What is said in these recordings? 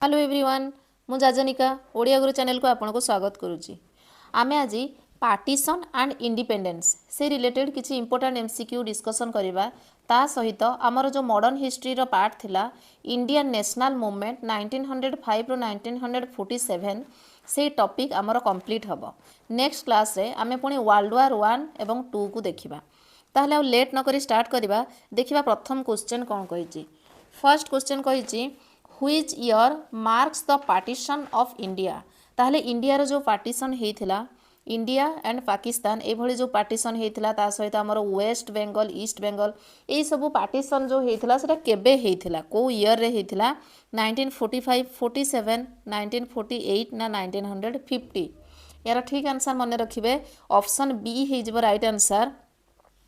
Hello everyone मु याजनिका ओडिया गुरु channel को आपको स्वागत करुच्ची। आमे आज पार्टीशन एंड इंडिपेंडेंस से रिलेटेड किसी इंपोर्टेंट एमसीक्यू डिस्कसन करवा ता सहित आमर जो मॉडर्न हिस्ट्री रो पार्ट थिला इंडियन नेशनल मूवमेंट 1905 रो 1947 से टॉपिक आमर कंप्लीट हबो। नेक्स्ट क्लास रे आमे पुणी वर्ल्ड वार 1 एवं 2 को देखिबा। ताहले आ लेट न करी स्टार्ट करबा। देखिबा प्रथम क्वेश्चन कोन कहिची। फर्स्ट क्वेश्चन कहिची Which year marks the partition of India? ताहले इंडिया जो पार्टीशन होता इंडिया एंड पाकिस्तान ये जो पार्टीशन होता ता सहित आमर वेस्ट बेंगल ईस्ट बेंगल ये सब पार्टीशन जो होता से केबे होता को ईयर रे होता 1945 47 1948 ना 1950 यार ठीक आंसर मन रखिए ऑप्शन बी हो राइट आंसर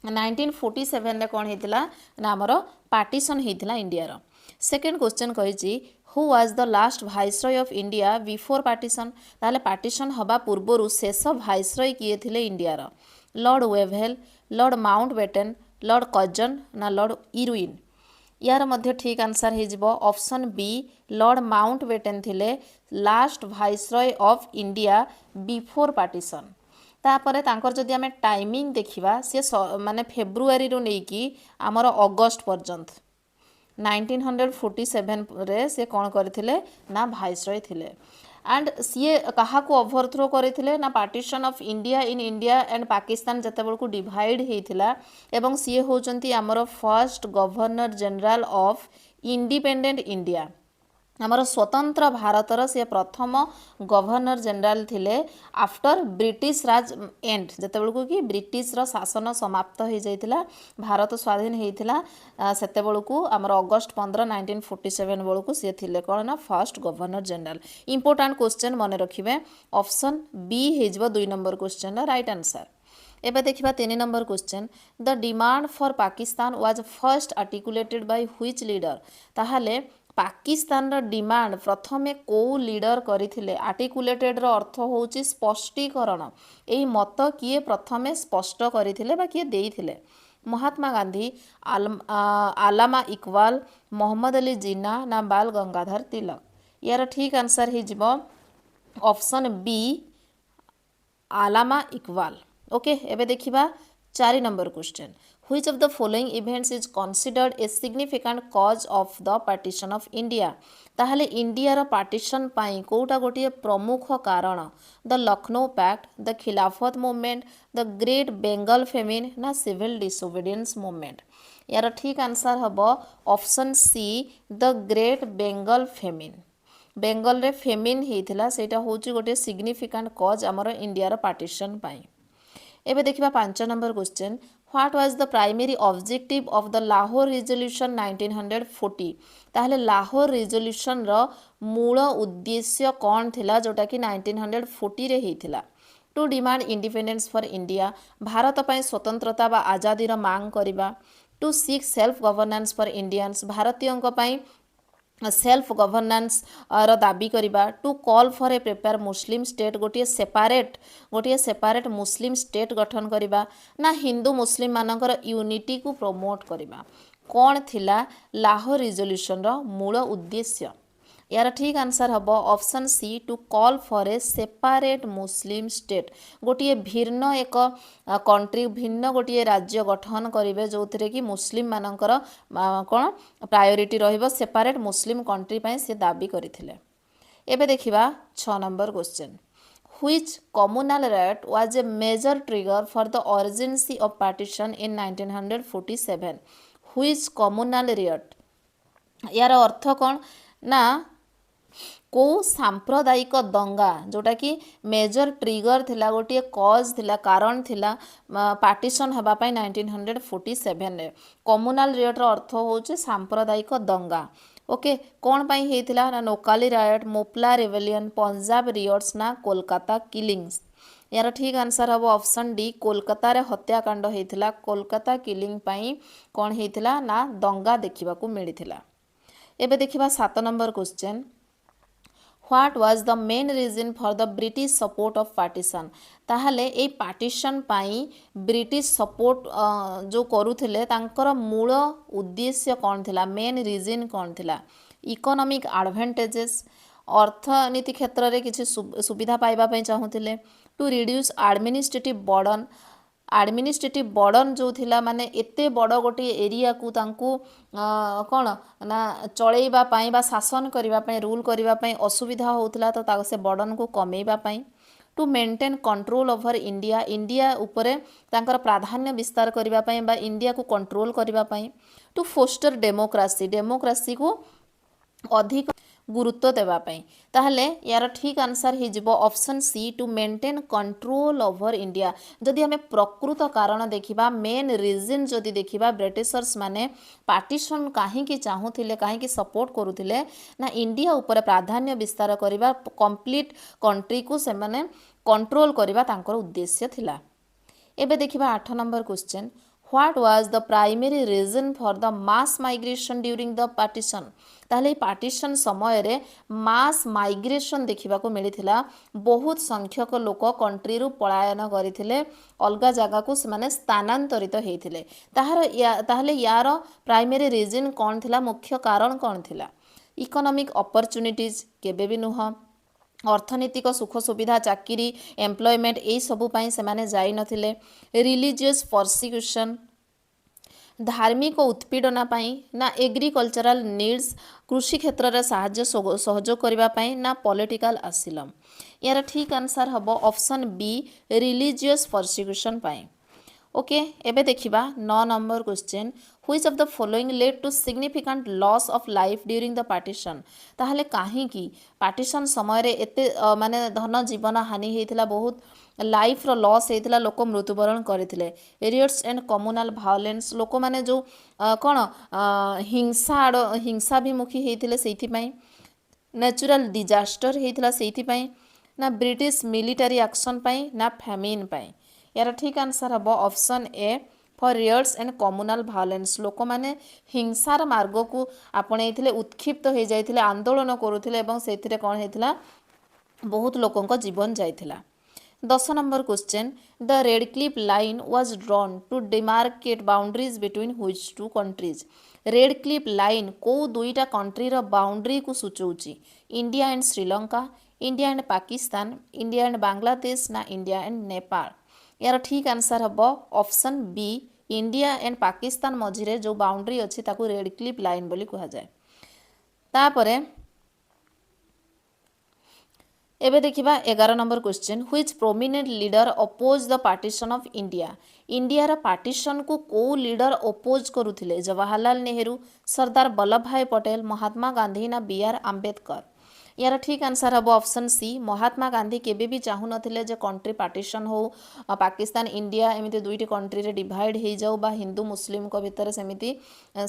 1947 रे कौन होता ना आमर पार्टीशन होता इंडिया। सेकेंड क्वेश्चन कही who was the last viceroy of India before partition ताहले पार्टीशन हवा पूर्वर शेष भाइसरय किए थिले India Lord Wavell Lord Mountbatten Lord Curzon ना लॉर्ड इरुइन यार मध्य ठीक आंसर हो ऑप्शन बी लॉर्ड माउंटबेटन थिले last viceroy of India before partition. तापर तांकर जदि आमे टाइमिंग देखिबा से माने फेब्रुआरी रो नेकी आमर अगस्त पर्यंत 1947 रे से कौन करथिले ना भाइसरय थिले एंड सीए कहा को ओवरथ्रो करथिले ना partition of India in India and Pakistan जते बेलकु डिवाइड हेतिला एवं सीए होचंती आमर first governor general of independent India आमर स्वतंत्र भारतर से प्रथम गवर्नर जनरल थिले आफ्टर ब्रिटिश राज एंड जते बेलकु कि ब्रिटिश रो शासन समाप्त हो जाइतिला भारत स्वाधीन होइतिला सेते बेलकु आमर अगस्त 15 1947 बेलकु से थिले कोन ना first governor general. Important question मन रखिबे ऑप्शन बी हेजबो 2 नंबर क्वेश्चन राइट आंसर। एबे देखिबा 3 number question the demand for Pakistan was first articulated by which leader ताहाले पाकिस्तान डिमांड प्रथमे को लीडर करथिले आर्टिकुलेटेड रो अर्थ होची स्पष्टीकरण एही मत किए प्रथमे स्पष्ट करथिले बा किए देइथिले महात्मा गांधी आलामा इकबाल मोहम्मद अली जिन्ना ना बाल गंगाधर तिलक यार ठीक आंसर ही जिवो ऑप्शन बी आलामा इकबाल। ओके एबे देखिबा 4 number question Which of the following events is considered a significant cause of the partition of India? ताहले इंडिया रो पार्टीशन पाई कोटा गोटे प्रमुख कारण the Lucknow pact the Khilafat movement the great Bengal famine ना सिविल डिसोबीडियंस मूवमेंट यार ठीक आंसर हबो option C the great Bengal famine. Bengal रे फेमिन हेतिला सेटा होची गोटे सिग्निफिकेंट कॉज हमर इंडिया रो पार्टीशन पाई। एबे देखिबा 5 number question what was the primary objective of the Lahore resolution 1940 ताहले लाहौर रिजोल्यूशन रो मूल उद्देश्य कौन थिला जोटा कि 1940 रे हेतिला to demand independence for India Bharat पय स्वतंत्रता बा आजादी रो मांग करिबा to seek self governance for Indians भारतीयों पय सेल्फ गवर्नेंस रो दाबी करिबा to call for a prepare Muslim state गोटे सेपारेट मुस्लिम स्टेट गठन करिबा ना हिंदू मुस्लिम मानकर यूनिटी को प्रमोट करिबा कौन थिला लाहौर रिजोल्यूशन रो मूल उद्देश्य यार ठीक आंसर हबो option C to call for a separate Muslim state गोटे भिन्न एक कंट्री भिन्न गोटे राज्य गठन करेंगे जो थे कि मुस्लिम मानकर कौन प्रायोरिटी रहिबो सेपारेट मुस्लिम कंट्री पाई से दाबी करथिले। एबे देखिबा 6 number question Which communal riot was a major trigger for the urgency of partition in 1947? Which communal riot यार अर्थ कौन ना को सांप्रदायिक दंगा जोटा कि मेजर ट्रिगर थिला गोटे कॉज थिला कारण थिला पार्टीशन हबा पई 1947 रे कम्युनल रियट रो अर्थ होचे सांप्रदायिक दंगा। ओके कौन पाई हेतिला ना नोकाली रायट मोपला रेवेलियन पंजाब रियट्स ना कोलकाता किलिंग्स यार ठीक आंसर हबो ऑप्शन डी कोलकाता रे हत्याकांड हेतिला कोलकाता किलिंग पाई कौन हेतिला ना दंगा देखिबा को मिलिथिला। एबे देखिबा 7 number question What was the main reason for the British support of partition? ताहले ए पार्टीशन पाई ब्रिटिश सपोर्ट जो करुथिले तांकर मूल उद्देश्य कौन थिला मेन रीजन कौन थिला इकोनॉमिक एडवांटेजेस ଅର୍ଥନୀତି କ୍ଷେତ୍ରରେ କିଛି ସୁବିଧା ପାଇବା ପାଇଁ ଚାହୁଁଥିଲେ। ଟୁ ରିଡ୍ୟୁସ୍ ଆଡ଼ମିନିଷ୍ଟ୍ରେଟିଭ ବର୍ଡ଼ନ୍ ଯେଉଁ ଥିଲା, ମାନେ ଏତେ ବଡ଼ ଗୋଟିଏ ଏରିଆକୁ ତାଙ୍କୁ କ'ଣ ନା ଚଳେଇବା ପାଇଁ ବା ଶାସନ କରିବା ପାଇଁ, ରୁଲ୍ କରିବା ପାଇଁ ଅସୁବିଧା ହେଉଥିଲା, ତ ସେ ବର୍ଡ଼ନ୍କୁ କମେଇବା ପାଇଁ। Two maintain control over India ଉପରେ ତାଙ୍କର ପ୍ରାଧାନ୍ୟ ବିସ୍ତାର କରିବା ପାଇଁ ବା ଇଣ୍ଡିଆକୁ କଣ୍ଟ୍ରୋଲ୍ କରିବା ପାଇଁ। ଟୁ ଫୋଷ୍ଟର ଡେମୋକ୍ରାସିକୁ ଅଧିକ ଗୁରୁତ୍ୱ ଦେବା ପାଇଁ। ତାହେଲେ ୟାର ଠିକ୍ ଆନ୍ସର୍ ହେଇଯିବ option C, two maintain control over India. ଯଦି ଆମେ ପ୍ରକୃତ କାରଣ ଦେଖିବା, ମେନ୍ ରିଜନ୍ ଯଦି ଦେଖିବା, ବ୍ରିଟିଶର୍ସ ମାନେ ପାର୍ଟିସନ୍ କାହିଁକି ଚାହୁଁଥିଲେ, କାହିଁକି ସପୋର୍ଟ କରୁଥିଲେ, ନା ଇଣ୍ଡିଆ ଉପରେ ପ୍ରାଧାନ୍ୟ ବିସ୍ତାର କରିବା, କମ୍ପ୍ଲିଟ୍ କଣ୍ଟ୍ରିକୁ ସେମାନେ କଣ୍ଟ୍ରୋଲ୍ କରିବା ତାଙ୍କର ଉଦ୍ଦେଶ୍ୟ ଥିଲା। ଏବେ ଦେଖିବା 8 number question, what was the primary reason for the mass migration during the partition. ତାହେଲେ এই ପାର୍ଟିସନ୍ ସମୟରେ ମାସ୍ ମାଇଗ୍ରେସନ୍ ଦେଖିବାକୁ ମିଳିଥିଲା। ବହୁତ ସଂଖ୍ୟକ ଲୋକ କଣ୍ଟ୍ରିରୁ ପଳାୟନ କରିଥିଲେ, ଅଲଗା ଜାଗାକୁ ସେମାନେ ସ୍ଥାନାନ୍ତରିତ ହେଇଥିଲେ। ତାହେଲେ ୟାର ପ୍ରାଇମେରୀ ରିଜନ୍ କ'ଣ ଥିଲା, ମୁଖ୍ୟ କାରଣ କ'ଣ ଥିଲା? ଇକୋନୋମିକ୍ ଅପରଚ୍ୟୁନିଟିଜ୍ କେବେ ବି ନୁହଁ। ଅର୍ଥନୈତିକ ସୁଖ ସୁବିଧା, ଚାକିରି, ଏମ୍ପ୍ଲୟମେଣ୍ଟ ଏଇସବୁ ପାଇଁ ସେମାନେ ଯାଇନଥିଲେ। ରିଲିଜିୟସ୍ ପର୍ସିକ୍ୟୁସନ୍, ଧାର୍ମିକ ଉତ୍ପୀଡ଼ନା ପାଇଁ, ନା ଏଗ୍ରିକଲଚରାଲ ନିଡ୍ସ, କୃଷି କ୍ଷେତ୍ରରେ ସାହାଯ୍ୟ ସହଯୋଗ କରିବା ପାଇଁ, ନା ପଲିଟିକାଲ ଆସିଲମ୍। ୟାର ଠିକ୍ ଆନ୍ସର୍ ହେବ ଅପସନ୍ ବି, ରିଲିଜିୟସ୍ ପର୍ସିକ୍ୟୁସନ୍ ପାଇଁ। ଓକେ, ଏବେ ଦେଖିବା 9 number question, which of the following led to significant loss of life during the partition. ତାହେଲେ କାହିଁକି ପାର୍ଟିସନ୍ ସମୟରେ ଏତେ ମାନେ ଧନ ଜୀବନ ହାନି ହେଇଥିଲା, ବହୁତ ଲାଇଫ୍ର ଲସ୍ ହେଇଥିଲା, ଲୋକ ମୃତ୍ୟୁବରଣ କରିଥିଲେ। ରିଅଟ୍ସ ଆଣ୍ଡ କମ୍ୟୁନାଲ ଭାଓଲେନ୍ସ, ଲୋକମାନେ ଯେଉଁ କ'ଣ ହିଂସାଭିମୁଖୀ ହେଇଥିଲେ ସେଇଥିପାଇଁ। ନ୍ୟାଚୁରାଲ ଡିଜାଷ୍ଟର ହେଇଥିଲା ସେଇଥିପାଇଁ, ନା ବ୍ରିଟିଶ ମିଲିଟାରୀ ଆକ୍ସନ୍ ପାଇଁ, ନା ଫ୍ୟାମିନ୍ ପାଇଁ। ୟାର ଠିକ୍ ଆନ୍ସର୍ ହେବ option A, for riots and communal violence. ଲୋକମାନେ ହିଂସାର ମାର୍ଗକୁ ଆପଣେଇଥିଲେ, ଉତ୍କ୍ଷିପ୍ତ ହୋଇଯାଇଥିଲେ, ଆନ୍ଦୋଳନ କରୁଥିଲେ ଏବଂ ସେଥିରେ କ'ଣ ହେଇଥିଲା, ବହୁତ ଲୋକଙ୍କ ଜୀବନ ଯାଇଥିଲା। 10 number question, the Radcliffe line was drawn to demarcate boundaries between which two countries. Radcliffe line କେଉଁ ଦୁଇଟା କଣ୍ଟ୍ରିର ବାଉଣ୍ଡ୍ରିକୁ ସୂଚଉଛି? India and Sri Lanka, India and Pakistan, India and Bangladesh, ନା ଇଣ୍ଡିଆ ଆଣ୍ଡ ନେପାଳ। ୟାର ଠିକ୍ ଆନ୍ସର୍ ହେବ option B, India and Pakistan ମଝିରେ ଯେଉଁ ବାଉଣ୍ଡ୍ରି ଅଛି ତାକୁ ରେଡ୍ କ୍ଲିଫ୍ ଲାଇନ୍ ବୋଲି କୁହାଯାଏ। ତାପରେ ଏବେ ଦେଖିବା 11 number question, which prominent leader oppose the partition of India. ଇଣ୍ଡିଆର ପାର୍ଟିସନ୍କୁ କେଉଁ ଲିଡର ଅପୋଜ କରୁଥିଲେ? ଜବାହରଲାଲ ନେହେରୁ, ସର୍ଦ୍ଦାର ବଲ୍ଲଭ ଭାଇ ପଟେଲ, ମହାତ୍ମା ଗାନ୍ଧୀ, ନା ବି.ଆର୍. ଆମ୍ବେଦକର। ୟାର ଠିକ୍ ଆନ୍ସର୍ ହେବ ଅପସନ୍ ସି, ମହାତ୍ମା ଗାନ୍ଧୀ କେବେ ବି ଚାହୁଁନଥିଲେ ଯେ କଣ୍ଟ୍ରି ପାର୍ଟିସନ୍ ହେଉ, ପାକିସ୍ତାନ ଇଣ୍ଡିଆ ଏମିତି ଦୁଇଟି କଣ୍ଟ୍ରିରେ ଡିଭାଇଡ୍ ହେଇଯାଉ, ବା ହିନ୍ଦୁ ମୁସଲିମଙ୍କ ଭିତରେ ସେମିତି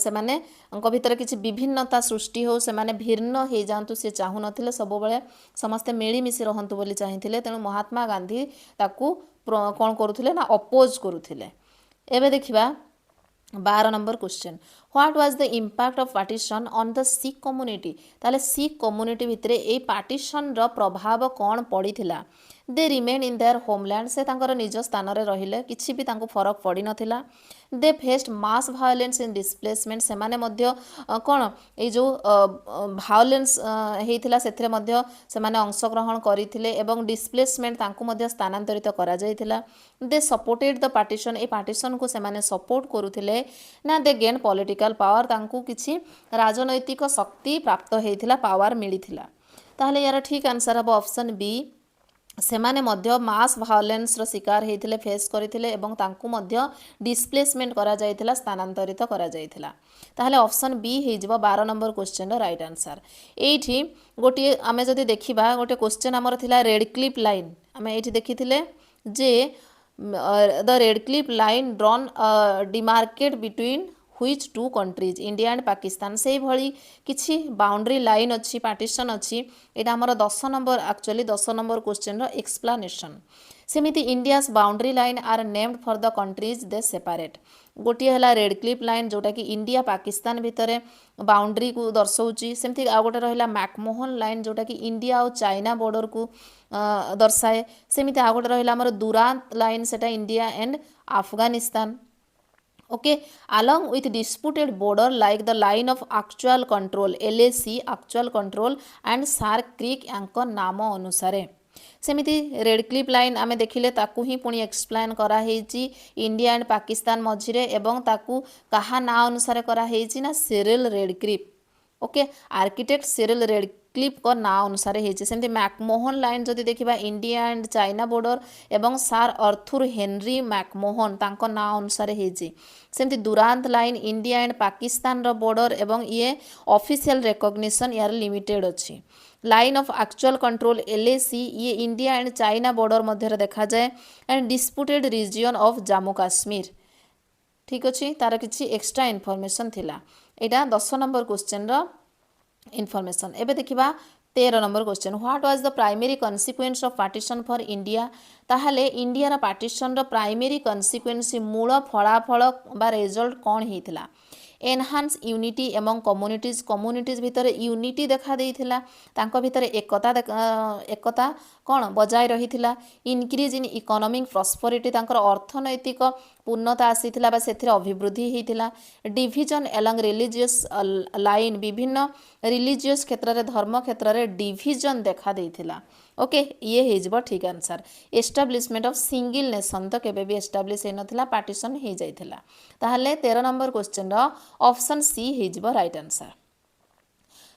ସେମାନଙ୍କ ଭିତରେ କିଛି ବିଭିନ୍ନତା ସୃଷ୍ଟି ହେଉ, ସେମାନେ ଭିନ୍ନ ହେଇଯାଆନ୍ତୁ, ସେ ଚାହୁଁନଥିଲେ। ସବୁବେଳେ ସମସ୍ତେ ମିଳିମିଶି ରହନ୍ତୁ ବୋଲି ଚାହିଁଥିଲେ। ତେଣୁ ମହାତ୍ମା ଗାନ୍ଧୀ ତାକୁ କ'ଣ କରୁଥିଲେ, ନା ଅପୋଜ କରୁଥିଲେ। ଏବେ ଦେଖିବା 12 number question, what was the impact of partition on the Sikh community. ତାହେଲେ ଶିଖ୍ କମ୍ୟୁନିଟି ଭିତରେ ଏଇ ପାର୍ଟିସନ୍ର ପ୍ରଭାବ କ'ଣ ପଡ଼ିଥିଲା? ଦେ ରିମେନ୍ ଇନ୍ ଦେୟାର ହୋମଲ୍ୟାଣ୍ଡ, ସେ ତାଙ୍କର ନିଜ ସ୍ଥାନରେ ରହିଲେ, କିଛି ବି ତାଙ୍କୁ ଫରକ ପଡ଼ିନଥିଲା। ଦେ ଫେସ୍ଡ ମାସ୍ ଭାଓଲେନ୍ସ ଇନ୍ ଡିସପ୍ଲେସମେଣ୍ଟ, ସେମାନେ ମଧ୍ୟ କ'ଣ ଏଇ ଯେଉଁ ଭାଓଲେନ୍ସ ହେଇଥିଲା ସେଥିରେ ମଧ୍ୟ ସେମାନେ ଅଂଶଗ୍ରହଣ କରିଥିଲେ ଏବଂ ଡିସପ୍ଲେସମେଣ୍ଟ ତାଙ୍କୁ ମଧ୍ୟ ସ୍ଥାନାନ୍ତରିତ କରାଯାଇଥିଲା। ଦେ ସପୋର୍ଟେଡ୍ ଦ ପାର୍ଟିସନ୍, এই ପାର୍ଟିସନ୍କୁ ସେମାନେ ସପୋର୍ଟ କରୁଥିଲେ। ନା ଦେ ଗେନ୍ ପଲିଟିକାଲ ପାୱାର, ତାଙ୍କୁ କିଛି ରାଜନୈତିକ ଶକ୍ତି ପ୍ରାପ୍ତ ହେଇଥିଲା, ପାୱାର ମିଳିଥିଲା। ତାହେଲେ ୟାର ଠିକ୍ ଆନ୍ସର୍ ହେବ ଅପସନ୍ ବି, ସେମାନେ ମଧ୍ୟ ମାସ୍ ଭାଓଲେନ୍ସର ଶିକାର ହେଇଥିଲେ, ଫେସ୍ କରିଥିଲେ ଏବଂ ତାଙ୍କୁ ମଧ୍ୟ ଡିସପ୍ଲେସମେଣ୍ଟ କରାଯାଇଥିଲା, ସ୍ଥାନାନ୍ତରିତ କରାଯାଇଥିଲା। ତାହେଲେ ଅପସନ୍ ବି ହେଇଯିବ 12 ନମ୍ବର କ୍ୱେଶ୍ଚନ୍ର ରାଇଟ୍ ଆନ୍ସର୍। ଏଇଠି ଗୋଟିଏ ଆମେ ଯଦି ଦେଖିବା, ଗୋଟିଏ କ୍ୱେଶ୍ଚନ୍ ଆମର ଥିଲା ରେଡ୍ କ୍ଲିଫ୍ ଲାଇନ୍। ଆମେ ଏଇଠି ଦେଖିଥିଲେ ଯେ the Radcliffe line drawn demarcate between which two countries, India and Pakistan. ସେଇଭଳି କିଛି ବାଉଣ୍ଡ୍ରି ଲାଇନ୍ ଅଛି, ପାର୍ଟିସନ୍ ଅଛି। ଏଇଟା ଆମର 10 ନମ୍ବର ଆକ୍ଚୁଆଲି 10 ନମ୍ବର କ୍ୱେଶ୍ଚନ୍ର ଏକ୍ସପ୍ଲାନେସନ୍। ସେମିତି India's boundary line are named for the countries they separate. ଗୋଟିଏ ହେଲା ରେଡ୍ କ୍ଲିଫ୍ ଲାଇନ୍, ଯେଉଁଟାକି ଇଣ୍ଡିଆ ପାକିସ୍ତାନ ଭିତରେ ବାଉଣ୍ଡ୍ରିକୁ ଦର୍ଶାଉଛି। ସେମିତି ଆଉ ଗୋଟେ ରହିଲା ମ୍ୟାକମୋହନ ଲାଇନ୍, ଯେଉଁଟାକି ଇଣ୍ଡିଆ ଆଉ ଚାଇନା ବର୍ଡ଼ରକୁ ଦର୍ଶାଏ। ସେମିତି ଆଉ ଗୋଟେ ରହିଲା ଆମର ଦୁରାନ୍ତ ଲାଇନ୍, ସେଟା India and Afghanistan. Okay along with disputed border like the line of actual control LAC actual control and Shark Creek यांको नाम अनुसार सेमिति रेड क्लिप लाइन आमे देखिले ताकू ही पुणी एक्सप्लेन करा हेची इंडिया एंड पाकिस्तान मझिरे एवं ताकू कहा ना अनुसार करा हेची ना Cyril red clip okay architect Cyril red clip को ना अनुसार होती सेमती मैकमोहन लाइन जदि देखा इंडिया एंड चाइना बॉर्डर एवं सार अर्थुर हेनरी मैकमोहन तांको ना अनुसार होती सेमती Durand line India and Pakistan रो बॉर्डर एवं ये ऑफिशियल रिकॉग्निशन यार लिमिटेड अच्छी line of actual control LAC ये इंडिया एंड चाइना बॉर्डर मध्य देखा जाए and disputed region of Jammu Kashmir ठीक अच्छे तार किसी एक्स्ट्रा इनफॉरमेशन थिला एटा 10 नंबर क्वेश्चन रो इनफॉरमेशन एबे देखिबा 13 number question what was the primary consequence of partition for India ताहले इंडिया रा पार्टीशन रो प्राइमरी कॉन्सिक्वेंस मूल फलाफल बा रिजल्ट कौन हेतिला एनहांस यूनिटी एमंग कम्युनिटीज भितर यूनिटी देखा देइथिला तांको भितर एकता कौन बजाय रहिथिला इनक्रीज इन इकोनॉमिक प्रॉस्पेरिटी तांकर अर्थनैतिक पूर्णता आसीथिला बा सेथिर अभिवृद्धि हेतिला डिविजन एलंग रिलीजियस लाइन विभिन्न रिलीजियस क्षेत्र रे धर्म क्षेत्र रे डिविजन देखा देइथिला ओके ये हेजबो ठीक answer establishment of single nation तो केबे भी एस्टाब्लिश हे नथिला पार्टीशन हे जाइथिला ताहले 13 नंबर क्वेश्चन रो ऑप्शन सी हेजबो राइट आंसर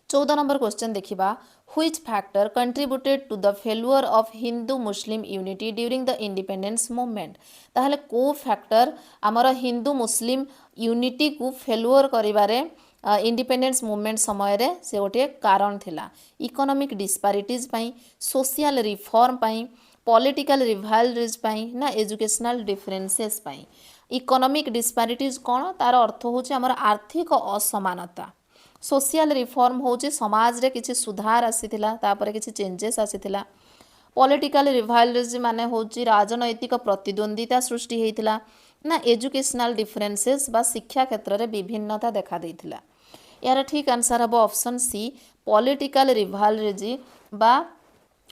14 नंबर क्वेश्चन देखिबा which factor contributed to the failure of Hindu Muslim unity during the independence movement ताहले को फैक्टर आमर हिंदू मुस्लिम यूनिटी को फेल्युअर करिवारे इंडिपेंडेंस मूवमेंट समय रे से गोटे कारण थिला इकोनॉमिक डिस्पारिटीज पाई सोशल रिफॉर्म पाई पॉलिटिकल रिवाइवल्स पाई ना एजुकेशनल डिफरेंसेस पाई इकोनॉमिक डिस्पारिटीज कौन तार अर्थ होचे हमर आर्थिक असमानता सोशल रिफॉर्म होचे समाज रे किछि सुधार आसीथिला तापर किछि चेंजेस आसीथिला पॉलिटिकल रिवाइवल्स माने होची राजनैतिक प्रतिद्वंदिता सृष्टि हेतिला ना एजुकेशनल डिफरेंसेस बा शिक्षा क्षेत्र रे विभिन्नता देखा देइथिला यार ठीक आंसर हम ऑप्शन सी पॉलिटिकल रिवाइवल्स बा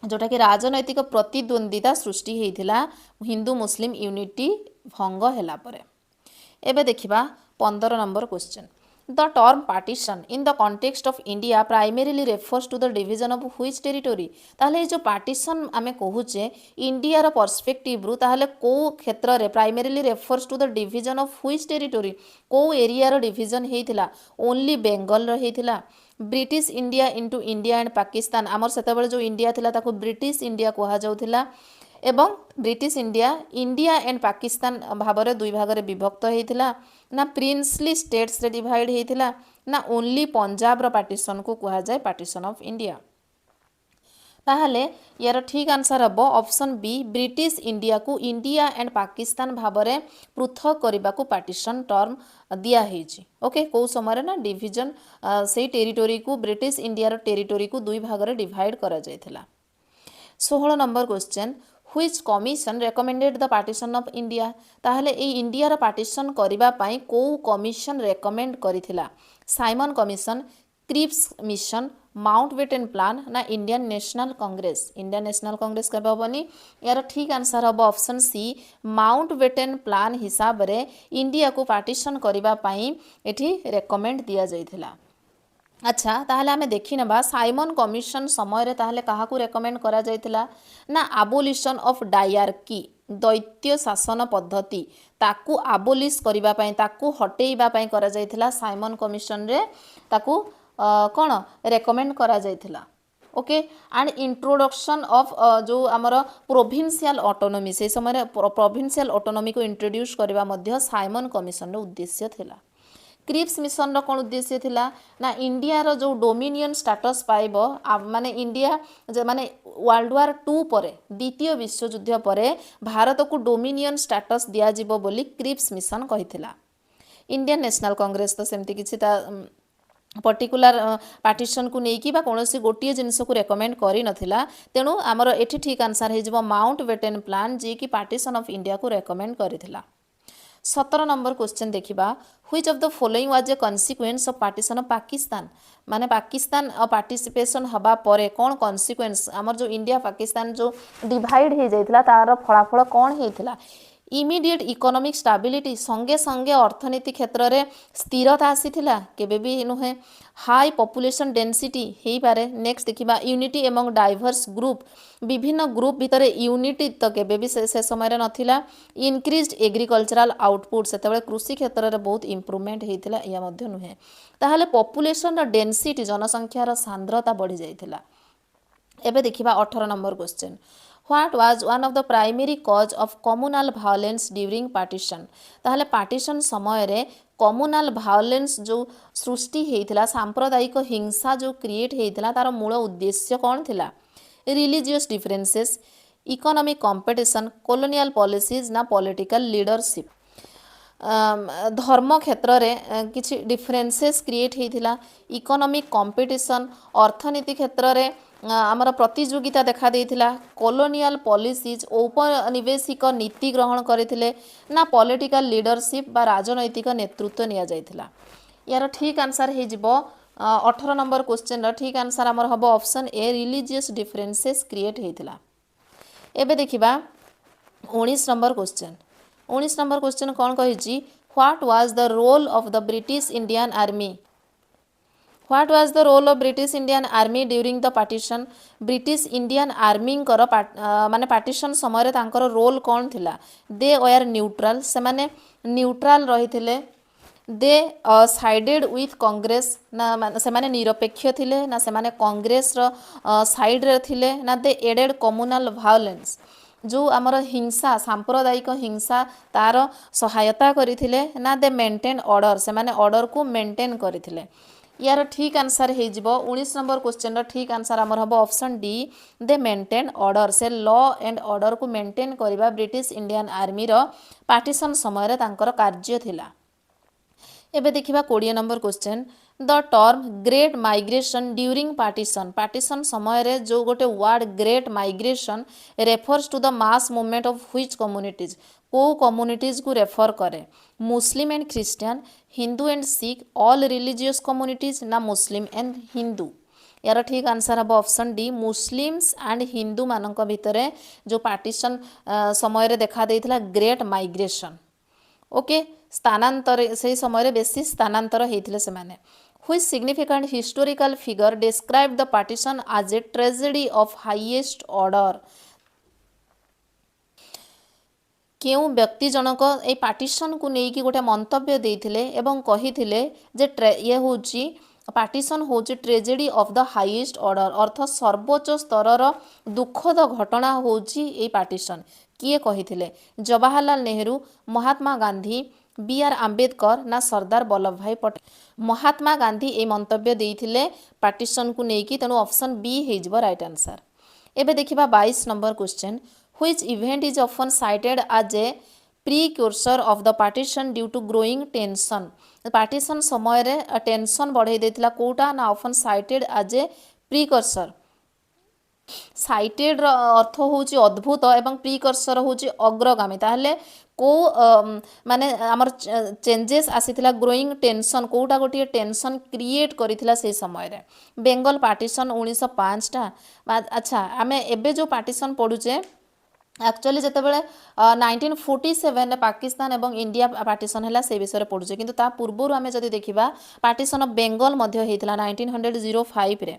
जोटा कि राजनैतिक प्रतिद्वंदिता सृष्टि हेतिला हिंदू मुस्लिम यूनिटी भंग होला परे एबे देखिबा 15 number question The term partition in the context of India primarily refers to the division of which territory ताहले जो partition आमे कहूचे इंडिया रो पर्सपेक्टिव रु ताहले को क्षेत्र रे primarily refers to the division of which territory को एरिया रो डिवीजन हेतिला ओनली बेंगल रो हेतिला British India into India and Pakistan आमर सेतेबेले जो इंडिया थिला ताको ब्रिटिश इंडिया कहा जाउथिला एवं British India India and Pakistan भाबरे दुई भागरे विभक्त हेतिला ना प्रिंसली स्टेट्स रे डिवाइड हेतिला ना ओनली पंजाब रो पार्टीशन को कहा जाए पार्टीशन ऑफ इंडिया ताहले यार ठीक आंसर हम ऑप्शन बी ब्रिटिश इंडिया को इंडिया एंड पाकिस्तान भाबरे पृथक करबा को पार्टीशन टर्म दिया हेछि ओके को समय ना डिवीजन से टेरिटोरी को ब्रिटिश इंडिया रो टेरिटोरी को दुई भागरे डिवाइड करा जायथिला 16 number question which commission recommended the partition of India ताहले ए इंडिया रो पार्टीशन करबा पई को कमिशन रेकमेंड करिथिला Simon Commission Cripps Mission Mountbatten Plan ना इंडियन नेशनल कांग्रेस कहबा हबनी यार ठीक आंसर हम ऑप्शन सी माउंटबेटन प्लान हिसाब रे इंडिया को पार्टीशन करबा पई एठी रेकमेंड दिया जायथिला अच्छा ताहले आमे देखि नबा साइमन कमिशन समय रे ताहले काहा को रेकमेंड करा जायतिला ना अबोलिशन ऑफ डायरकी दैत्य शासन पद्धति ताकू अबोलिश करिबा पई ताकू हटेइबा पई करा जायतिला साइमन कमिशन रे ताकू कोन रेकमेंड करा जायतिला ओके एंड इंट्रोडक्शन ऑफ जो आमर प्रोविंशियल ऑटोनॉमी से समय प्रोविंशियल ऑटोनॉमी को इंट्रोड्यूस करबा मध्य साइमन कमिशन रो उद्देश्य थिला क्रिप्स मिशन रो कोन उद्देश्य थिला ना इंडिया रो जो डोमिनियन स्टेटस पाइबो माने इंडिया माने वर्ल्ड वार 2 परे द्वितीय विश्व युद्ध परे भारत को डोमिनियन स्टेटस दिया जिवो बोली क्रिप्स मिशन कहिथिला इंडियन नेशनल कांग्रेस तो सेमती किछि ता पर्टिकुलर पार्टीशन को नेकी बा कोनोसी गोटिए जिनस को रेकमेंड करि नथिला तेनु हमर एठी ठीक आंसर हे जिवो माउंटबेटन प्लान जे कि पार्टीशन ऑफ इंडिया को रेकमेंड करिथिला 17 नंबर क्वेश्चन देखिबा which of the following was a consequence of partition of Pakistan माने पाकिस्तान पार्टिसिपेशन हबा परे कोन कॉन्सिक्वेंस हमर जो इंडिया पाकिस्तान जो डिवाइड हे जाइतला तार फलाफल कोन हेतिला इमिडिएट इकोनॉमिक स्टेबिलिटी संगे संगे अर्थनीति क्षेत्र में स्थिरता आसीथिला केबे भी नुहे हाई पॉपुलेशन डेंसिटी हेई पारे नेक्स्ट देखिबा यूनिटी एमंग डाइवर्स ग्रुप विभिन्न ग्रुप भितर यूनिटी तो केबे भी से समय रे नथिला इनक्रीज्ड एग्रीकल्चरल आउटपुट सेतेबेले कृषि क्षेत्र में बहुत इम्प्रूवमेंट हेइथिला या मध्ये नुहे ताहाले पॉपुलेशन डेंसिटी जनसंख्यार सांद्रता बढ़ी जाइथिला। एबे देखिबा 18 number question what was one of the primary cause of communal violence during partition ताहले पार्टीशन समय रे कम्युनल वायलेंस जो सृष्टि हेइथिला सांप्रदायिक हिंसा जो क्रिएट हेइथिला तार मूल उद्देश्य कौन थिला religious differences economic competition colonial policies ना पॉलिटिकल लीडरशिप धर्म क्षेत्र में किसी डिफरेंसेस क्रिएट होता इकोनॉमिक कंपटीशन अर्थनीति क्षेत्र में आमर प्रतियोगिता देखा देइथिला कॉलोनियल पॉलिसीज औपनिवेशिक नीति ग्रहण करथिले ना पॉलिटिकल लीडरशिप बा राजनैतिक नेतृत्व निया जाइथिला। यार ठीक आंसर हे जिवो 18 नंबर क्वेश्चन ठीक आंसर आमर हबो option A religious differences create हेइथिला। एबे देखिबा 19 नंबर क्वेश्चन 19 नंबर क्वेश्चन कौन कही what was the role of the British Indian army what was the role of British Indian army during the partition British Indian army माने partition समय तांकर role कौन थिला दे वेयर न्यूट्रल से माने neutral रही दे साइडेड विथ कांग्रेस ना से माने निरपेक्ष थिले ना से माने कांग्रेस साइड रे थिले ना दे एडेड कम्युनल वायलेंस जो आमर हिंसा सांप्रदायिक हिंसा तार सहायता करथिले ना दे मेंटेन ऑर्डर से माने ऑर्डर को मेंटेन करथिले। यार ठीक आंसर हे जिवो 19 नंबर क्वेश्चन ठीक आंसर आमर हबो option D they maintain order से लॉ एंड ऑर्डर को मेंटेन करबा ब्रिटिश इंडियन आर्मी रो पार्टीशन समय रे तांकर कार्य थिला। एबे देखिबा 20 number question the term great migration during partition समय रे जो गोटे word great migration refers to the mass movement of which communities को कम्युनिटीज को रेफर करे Muslim and Christian Hindu and Sikh all religious communities ना मुस्लिम एंड हिंदू। यार ठीक आंसर हम option D Muslims and Hindu मानक भितर जो पार्टीशन समय रे देखा देइथिला ग्रेट माइग्रेशन ओके स्थानांतर से समय बेसी स्थानांतर होते से माने which significant historical figure describe the partition as a tragedy of highest order क्यों व्यक्ति जनक ए पार्टीशन को लेकिन गोटे मंतव्य देइथिले एवं कहिथिले जे ये होची पार्टीशन होची tragedy of the highest order अर्थ सर्वोच्च स्तर दुखद घटना होची ए पार्टीशन किए कहिथिले जवाहरलाल नेहरू महात्मा गांधी बी आर आंबेडकर ना सरदार वल्लभ भाई पटेल महात्मा गांधी ए मंतव्य देइथिले पार्टीशन को लेकिन तेणु ऑप्शन बी हेजिबो राइट आंसर। एबे देखिबा 22 number question which event is often cited as a precursor of the partition due to growing tension partition समय रे टेंशन बढ़ाई देथिला कोटा ना often cited as a precursor cited अर्थ होची अद्भुत एवं प्रीकर्सर होची अग्रगामी ताहले को माने आमर चेंजेस आसीथिला ग्रोइंग टेंशन कोटा गोटे टेंशन क्रिएट करिथिला से समय रे बेंगल पार्टीशन 1905 टा अच्छा आमे एबे जो पार्टीशन पढुचे एक्चुअली जितेबाला 1947 पाकिस्तान एवं इंडिया पार्टीशन है से विषय पढ़ुचे किंतु ता पूर्वर आमे जदि देखिबा पार्टीशन ऑफ बेंगल मध्य हेतिला 1905 रे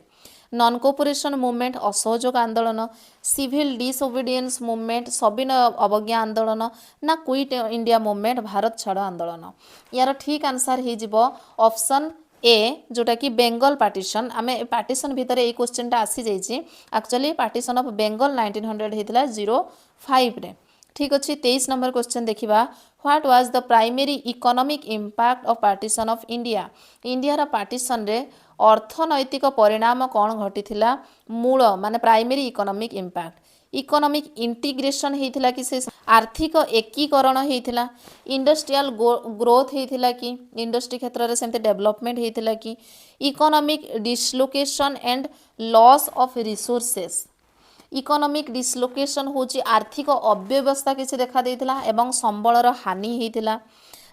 नॉन कोऑपरेशन मूवमेंट असहयोग आंदोलन सिविल डिसओबीडियंस मूवमेंट सबिन अवज्ञा आंदोलन ना क्विट इंडिया मूवमेंट भारत छाड़ आंदोलन यार ठीक आंसर हे जिवो ऑप्शन ए जोटा कि बेंगल पार्टीशन आमे पार्टीशन भितर ए क्वेश्चन टा आसी जाइछि एक्चुअली पार्टीशन ऑफ बेंगल 1900 हेतिला 05 रे ठीक अच्छे 23 नंबर क्वेश्चन देखिबा what was the primary economic impact of partition of India India रा पार्टीशन रे अर्थनैतिक परिणाम कौन घटी मूल माने primary economic impact economic integration होता कि से आर्थिक एकीकरण होता इंडस्ट्रियल ग्रोथ होता कि इंडस्ट्री क्षेत्र में सेमते डेवलपमेंट होता कि economic dislocation and loss of resources economic dislocation होची आर्थिक अव्यवस्था किसी देखा देइथिला एवं संबलर हानि होता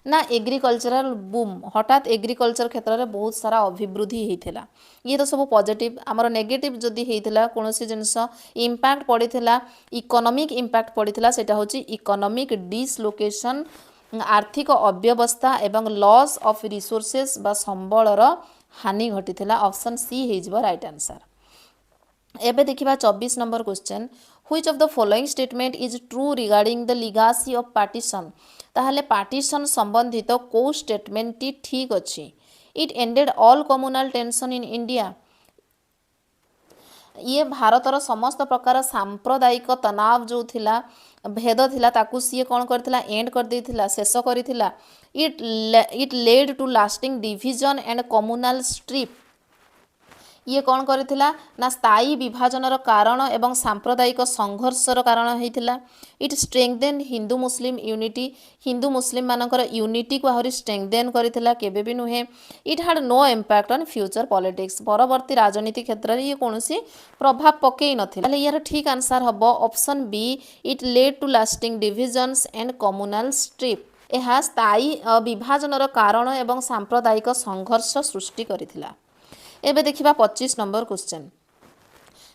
ना एग्रीकल्चरल बूम हठात एग्रीकल्चर क्षेत्र में बहुत सारा अभिवृद्धि होता ये तो सब पॉजिटिव आमर नेगेटिव जदि होता कौन जिनस इम्पैक्ट पड़ता इकोनॉमिक इम्पैक्ट पड़ता सेटा होची इकोनॉमिक डिसलोकेशन आर्थिक अव्यवस्था एवं लॉस ऑफ रिसोर्सेस बा संबलर हानि घटी ऑप्शन सी हो राइट आंसर। एबे देखिबा 24 number question which of the following statement is true regarding the legacy of partition ताहले पार्टीशन संबंधित को स्टेटमेंट टी ठीक अछि it ended all communal tension in India ये भारतर समस्त प्रकार सांप्रदायिक तनाव जो थिला भेद थिला ताकू सी कौन करथिला एंड कर देथिला शेष करथिला it led to lasting division and communal strife ये कौन करथिला ना स्थायी विभाजनर कारण एवं सांप्रदायिक संघर्षर कारण होइथिला it strengthen Hindu Muslim unity Hindu Muslim मानकर यूनिटी को आहुरी स्ट्रेंथेन करथिला केबे भी नुहे it had no impact on future politics परवर्ती राजनीति क्षेत्र में ये कौनसी प्रभाव पकई नथिला यार ठीक आंसर हबो option B it led to lasting divisions and communal strife यह स्थायी विभाजनर कारण एवं सांप्रदायिक संघर्ष सृष्टि करथिला। एबे देखिबा 25 number question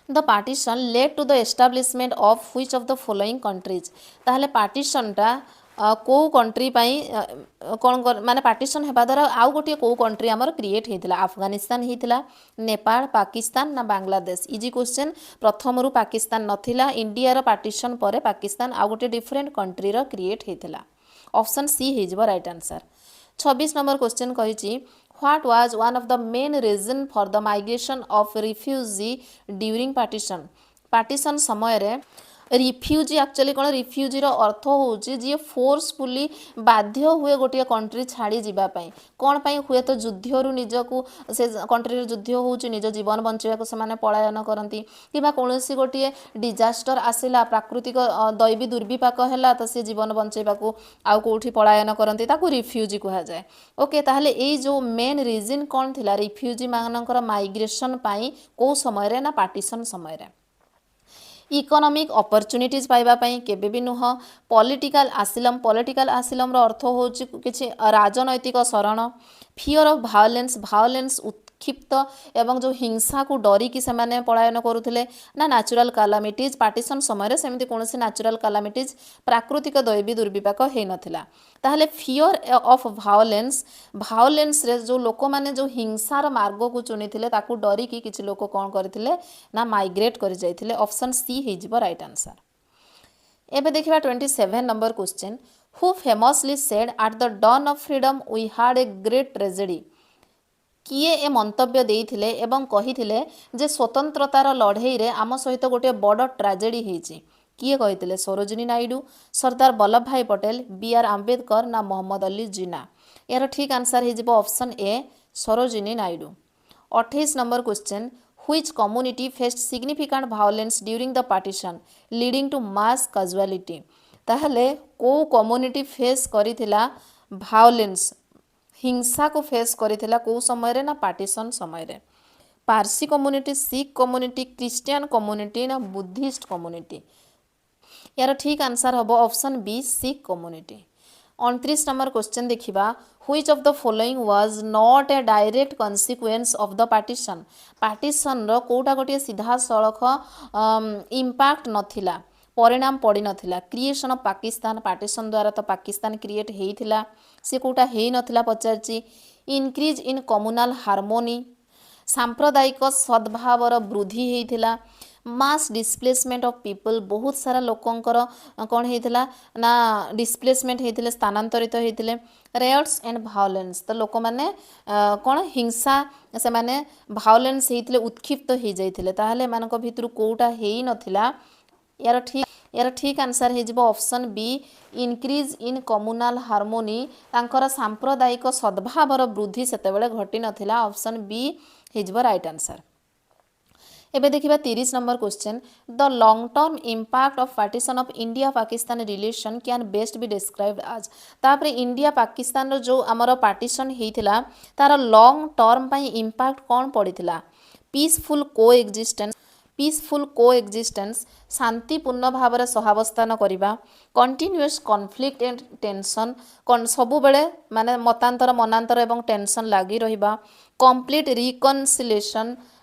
the partition led to the establishment of which of the following countries ताहले पार्टीशन टा को कंट्री पाई कौन माने पार्टीशन हेबा द्वारा आउ गोटे को कंट्री आमर क्रिएट होइतिला अफगानिस्तान होइतिला नेपाल पाकिस्तान ना बांग्लादेश इजी क्वेश्चन प्रथम रु पाकिस्तान नथिला इंडिया रो पार्टीशन परे पाकिस्तान आउ गोटे डिफरेंट कंट्री रो क्रिएट होइतिला ऑप्शन सी हेजबो राइट आंसर। 26 नंबर क्वेश्चन कहिछि What was one of the main reason for the migration of refugee during partition? Partition समय रे रिफ्यूजी एक्चुअली कौन रिफ्यूजी रो अर्थ होउची जे फोर्सफुली बाध्य हुए गोटे कंट्री छाड़ी जीवा पई कौन पई हुए तो युद्धरू निजको से कंट्री युद्ध होउची निज जीवन बंचेवा को से पलायन करती किबा कोनोसी गोटे डिजास्टर आसिला प्राकृतिक दैवी दुर्विपाक हैला तो से जीवन बंचेवा को आउ कोठी पलायन करती ताकू रिफ्यूजी कहा जाए ओके ताहले ए जो मेन रीजन कौन थिला रिफ्यूजी मानकर माइग्रेशन पई को समय रे ना पार्टीशन समय रे इकोनॉमिक अपॉर्चुनिटीज पाइबा पई केबे भी नुह पॉलिटिकल आसिलम रो अर्थ होची किछि राजनैतिक शरण फियर ऑफ वायलेंस उत्क्षिप्त एवं जो हिंसा को डरी कि सेमाने पलायन करुथिले ना नेचुरल कैलामिटीज पार्टीशन समय रे सेमति कोनोसी नेचुरल कैलामिटीज प्राकृतिक दैवी दुर्विपाक हे नथिला ताहले फियर ऑफ वायलेंस रे जो लोक माने जो हिंसार मार्ग को चुनिथिले ताकू डरी कि किछि लोक कोन करथिले ना माइग्रेट करि जाइथिले ऑप्शन सी हे जिवो राइट आंसर। एबे देखिबा 27 number question who famously said at the dawn of freedom we had a great tragedy किए ए मंतव्य देइथिले एवं कहिथिले जे स्वतंत्रतार लड़ाई रे आम सहित गोटे बड़ ट्रेजेडी हेछि किए कहिथिले सरोजिनी नायडू सरदार वल्लभ भाई पटेल बी आर आंबेडकर ना मोहम्मद अली जिना यार ठीक आंसर हे जिवो option A Sarojini Naidu. 28 number question which community faced significant violence during the partition leading to mass casualty ताहले को कम्युनिटी फेस करिथिला वायलेंस हिंसा को फेस करिथिला को समय रे ना पार्टीशन समय रे Parsi community Sikh community Christian community ना बुद्धिस्ट कम्युनिटी यार ठीक आंसर हबो option B Sikh community. 29 number question देखिबा which of the following was not a direct consequence of the partition रो कोटा गोटे सीधा सड़क इम्पैक्ट नथिला परिणाम पड़ी नथिला क्रिएशन ऑफ पाकिस्तान पार्टीशन द्वारा तो पाकिस्तान क्रिएट हेइथिला से कोटा हेइ नथिला पचारची इनक्रीज इन कम्युनल हार्मोनी सांप्रदायिक सद्भावर वृद्धि हेइथिला मास डिस्प्लेसमेंट ऑफ पीपल बहुत सारा लोकंकर कौन हेइथिला ना डिस्प्लेसमेंट हेइथिले स्थानांतरित हेइथिले रेयर्स एंड वायलेंस तो लोक माने कौन हिंसा से माने वायलेंस हेइथिले उत्क्षिप्त हेइ जाइथिले ताहले मानक भितरु कोटा हेइ नथिला यार ठीक आंसर हे जिवो option B increase in communal harmony तांकर सांप्रदायिक सद्भावर वृद्धि सेतेबेले घटी नथिला ऑप्शन बी हे जिवो राइट आंसर। एबे देखिबा 30 number question the long term impact of partition of India Pakistan relation can best be described आज तापरे इंडिया पाकिस्तान रो जो हमर पार्टीशन हेइथिला तार लॉन्ग टर्म पई इम्पैक्ट कोन पड़िथिला पीसफुल को एक्जिस्टेंस पीसफुल को एक्जिस्टेंस शांतिपूर्ण भाव में सहावस्थान करवा कंटिन्यूअस कॉन्फ्लिक्ट एंड टेंशन सबु बेले माने मतांतर मनांतर एवं टेंशन लगी रहिबा कंप्लीट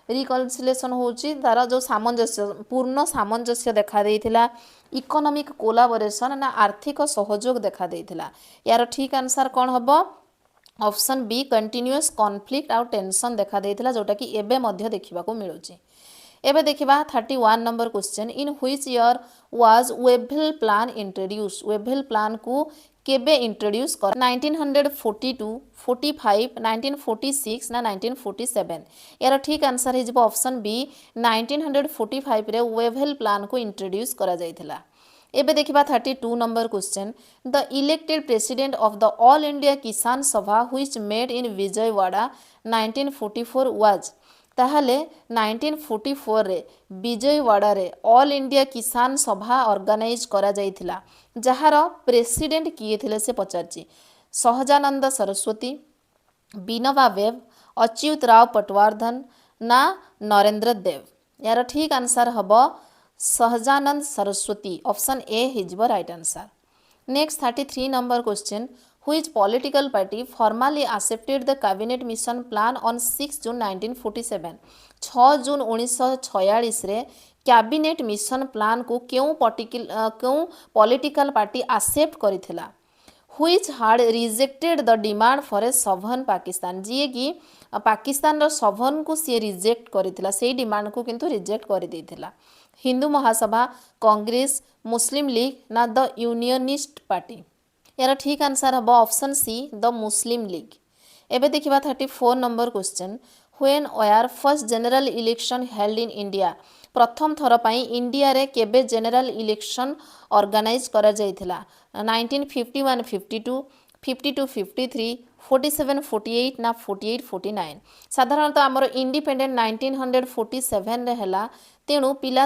रिकनसिलेशन होची तार जो सामंजस्य पूर्ण सामंजस्य देखा देइथिला इकोनॉमिक कोलाबोरेशन ना आर्थिक सहयोग देखा देइथिला यार ठीक आंसर कौन हबो ऑप्शन बी कंटिन्यूअस कॉन्फ्लिक्ट आउ टेंशन देखा देइथिला जोटा कि एबे मध्य देखिबा को मिलुची एबे देखिबा 31 number question in which year was Wavell Plan introduce Wavell Plan को केबे इंट्रोड्यूस कर 1942 45 1946 ना 1947 यार ठीक आंसर हे ऑप्शन बी 1945 रे वेभेल प्लान को इंट्रोड्यूस करा जायथिला एबे देखिबा 32 number question the elected president of the all India किसान सभा which made in Vijayawada 1944 was ताहले 1944 रे विजयवाड़ा रे ऑल इंडिया किसान सभा ऑर्गेनाइज करा जायथिला जहार प्रेसिडेंट किए थिले से पचारची सहजानंद सरस्वती विनोबा वेव अच्युत राव पटवर्धन ना नरेंद्र देव यार ठीक आंसर हबो Sahajanand Saraswati option A his right answer next 33 number question which political party formally accepted the cabinet mission plan on 6 June 1947 6 June 1946 रे कैबिनेट मिशन प्लान को क्यों पॉलिटिकल पार्टी एक्सेप्ट करिथिला which had rejected the demand for a sovereign Pakistan जी कि पाकिस्तान रो सभन को सी reject करिथिला से demand को किंतु रिजेक्ट करि देथिला Hindu Mahasabha Congress Muslim League ना द यूनियनिस्ट पार्टी यार ठीक आंसर हम option C the Muslim League एबे देखिबा 34 number question when were first general election held in India प्रथम थर पई इंडिया रे केबे जनरल इलेक्शन ऑर्गेनाइज करा जायथिला 1951 52 52 53 47 48 ना 48 49 साधारणतः आमर इंडिपेंडेंट 1947 रे हला तेणु पिला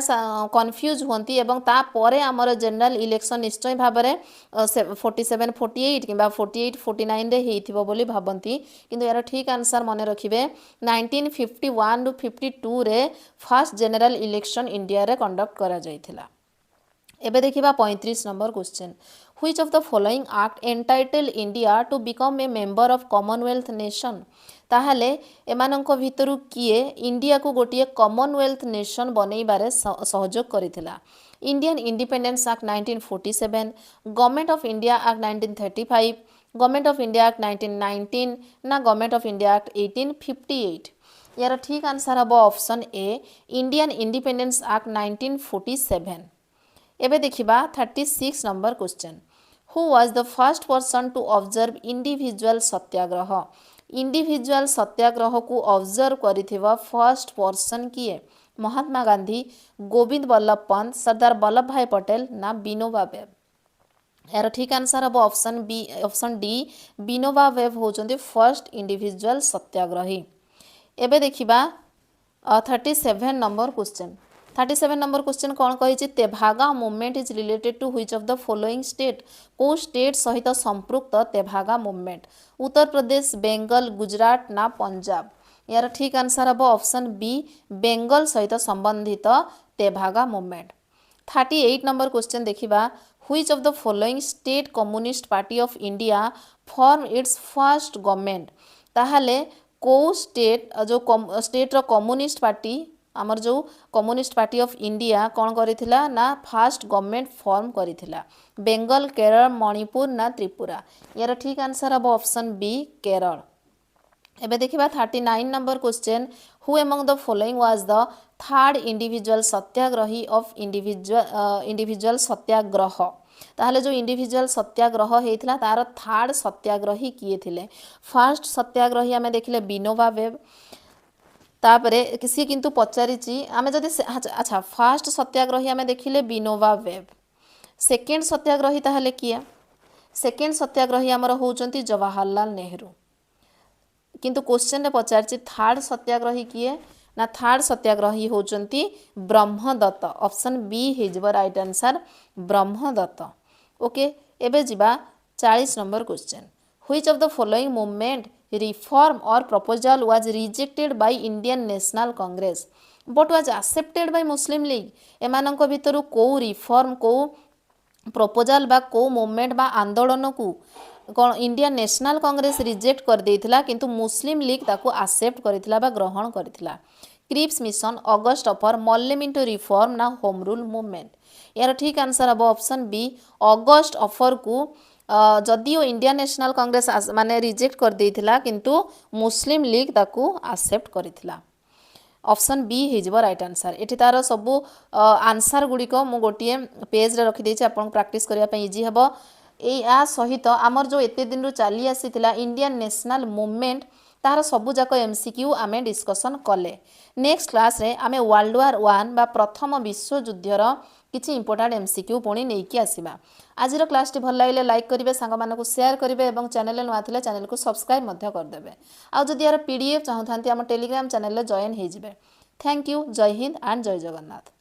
कन्फ्यूज होती एवं तापरे आमर जनरल इलेक्शन निश्चय भाव में 47 48 किंबा 48 49 रे हेइथिबो बोली भाबंती किंतु यार ठीक आंसर मन रखिबे 1951 टू 52 रे फर्स्ट जनरल इलेक्शन इंडिया रे कंडक्ट करा जायथिला एबे देखिबा 35 number question which of the following act entitled India to become a member of Commonwealth nation ताहले एमानंको भितरु किए इंडिया को गोटिए कॉमनवेल्थ नेशन बनैबारे सहयोग करिथिला Indian Independence Act 1947 Government of India Act 1935 Government of India Act 1919 ना गवर्नमेंट ऑफ इंडिया एक्ट 1858 यार ठीक answer हबो option A Indian Independence Act 1947 एबे देखिबा 36 number question who was the first person to observe individual satyagraha individual satyagraha को observe करिथिबा first person किए महात्मा गांधी गोविंद बल्लभ पंत सरदार वल्लभ भाई पटेल ना विनोबा वेव यार ठीक आंसर हम option B option D Vinoba Bhave होचंदी फर्स्ट इंडिविजुअल सत्याग्रही एबे देखिबा 37 नंबर क्वेश्चन 37 नंबर क्वेश्चन कौन कही Tebhaga movement is related to which of the following state को स्टेट सहित संपृक्त तेभागा मूवमेंट उत्तर प्रदेश बेंगल गुजरात ना पंजाब यार ठीक आंसर हम ऑप्शन बी बेंगल सहित संबंधित तेभागा मूवमेंट 38 नंबर क्वेश्चन देखिबा which of the following state communist party of India form it's first government ताहले को स्टेट जो स्टेट रो कम्युनिस्ट पार्टी आमर जो कम्युनिस्ट पार्टी ऑफ इंडिया कौन करिथिला ना फर्स्ट गवर्नमेंट फॉर्म करिथिला बेंगल केरल मणिपुर ना त्रिपुरा यार ठीक आंसर हम ऑप्शन बी केरल एबे देखिबा 39 number question who among the following was the third individual satyagrahi of individual satyagraha ताहले जो इंडिविजुअल सत्याग्रह हेइथिला तार थर्ड सत्याग्रही किए थिले फर्स्ट सत्याग्रही आमे देखिले विनोबा वेव तापरे किसी किंतु पचारिची आमे जदि अच्छा फर्स्ट सत्याग्रही आमे देखिले विनोबा वेव सेकेंड सत्याग्रही ताहले किया सेकेंड सत्याग्रही आमर होउचंती जवाहरलाल नेहरू किंतु क्वेश्चन रे पचारिची थर्ड सत्याग्रही किए ना थर्ड सत्याग्रही होउचंती Brahmadatt option B his right answer Brahmadatt okay एबे जिबा 40 number question which of the following movement reform or proposal was rejected by Indian National Congress but was accepted by Muslim League एमानंक भितरु को reform को proposal बा को movement बा आंदोलन को कौन इंडियन नेशनल कांग्रेस रिजेक्ट कर देथिला किंतु मुस्लिम लीग ताको एक्सेप्ट करथिला बा ग्रहण करथिला क्रिप्स मिशन अगस्ट ऑफर मल्लेम इनटू रिफॉर्म ना होम रूल मूवमेंट यार ठीक आंसर हम ऑप्शन बी अगस्ट ऑफर को जदिओ इंडियन नेशनल कांग्रेस माने रिजेक्ट कर देथिला किंतु मुस्लिम लीग ताको एक्सेप्ट करथिला ऑप्शन बी हो राइट आंसर एठी तार सबू आंसर गुड़िक मु गोटे पेज रे रखी देछि आपन प्रैक्टिस करिया पे इजी हबो या सहित आमर जो एते दिन रु चली आसीथिला इंडियन नेशनल मूवमेंट तार सबू जाक एमसीक्यू आमे डिस्कशन कले नेक्स्ट क्लास रे आमे वर्ल्ड वार 1 बा प्रथम विश्व युद्धर किछि इंपोर्टेंट एमसीक्यू पुणी नेकी आसीबा आजिर क्लास टी भल लागिले लाइक करिवे सांग मानको शेयर करिवे एवं चैनल नुआ थिले चैनल को सब्सक्राइब मध्य कर देबे आ जदि यार पीडीएफ चाहथांती हम टेलीग्राम चैनल रे जॉइन हे जिवे थैंक यू जय हिंद एंड जय जगन्नाथ।